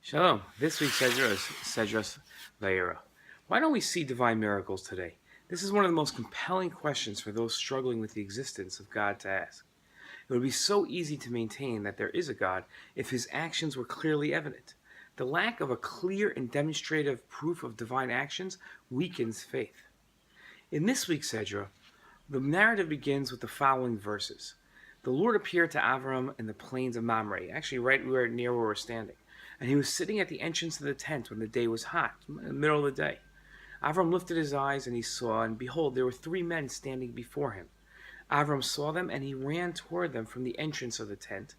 Shalom. This week's Sedra is Sedrat Vayera. Why don't we see divine miracles today? This is one of the most compelling questions for those struggling with the existence of God to ask. It would be so easy to maintain that there is a God if his actions were clearly evident. The lack of a clear and demonstrative proof of divine actions weakens faith. In this week's Sedra, the narrative begins with the following verses. The Lord appeared to Avram in the plains of Mamre, actually right near where we're standing. And he was sitting at the entrance of the tent when the day was hot, in the middle of the day. Avram lifted his eyes and he saw, and behold, there were 3 men standing before him. Avram saw them, and he ran toward them from the entrance of the tent,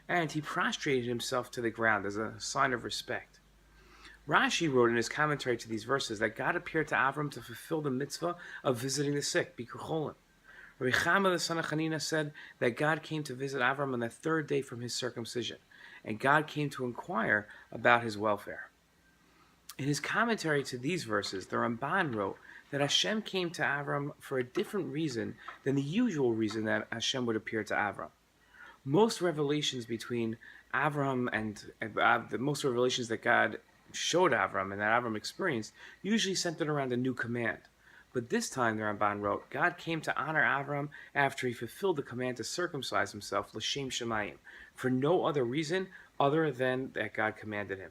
and he prostrated himself to the ground as a sign of respect. Rashi wrote in his commentary to these verses that God appeared to Avram to fulfill the mitzvah of visiting the sick, Bikur Cholim. Rabbi Chama the son of Chanina said that God came to visit Avram on the 3rd day from his circumcision, and God came to inquire about his welfare. In his commentary to these verses, the Ramban wrote that Hashem came to Avram for a different reason than the usual reason that Hashem would appear to Avram. Most revelations between Avram and most revelations that God showed Avram and that Avram experienced usually centered around a new command. But this time, the Ramban wrote, God came to honor Avram after he fulfilled the command to circumcise himself, l'shem shemayim, for no other reason other than that God commanded him.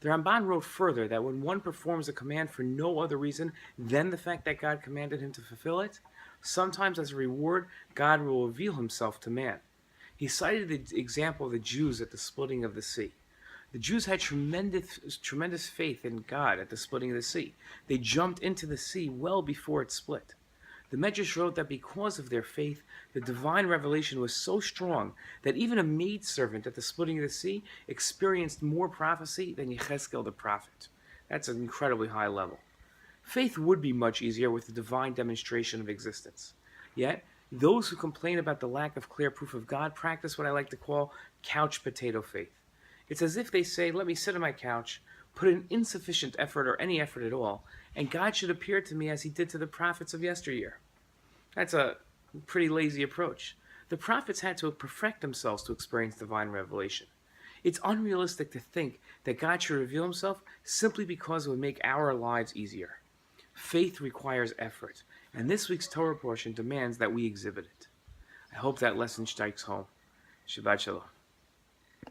The Ramban wrote further that when one performs a command for no other reason than the fact that God commanded him to fulfill it, sometimes as a reward, God will reveal himself to man. He cited the example of the Jews at the splitting of the sea. The Jews had tremendous faith in God at the splitting of the sea. They jumped into the sea well before it split. The Medrash wrote that because of their faith, the divine revelation was so strong that even a maidservant at the splitting of the sea experienced more prophecy than Yechezkel the prophet. That's an incredibly high level. Faith would be much easier with the divine demonstration of existence. Yet, those who complain about the lack of clear proof of God practice what I like to call couch potato faith. It's as if they say, let me sit on my couch, put in insufficient effort or any effort at all, and God should appear to me as he did to the prophets of yesteryear. That's a pretty lazy approach. The prophets had to perfect themselves to experience divine revelation. It's unrealistic to think that God should reveal himself simply because it would make our lives easier. Faith requires effort, and this week's Torah portion demands that we exhibit it. I hope that lesson strikes home. Shabbat Shalom.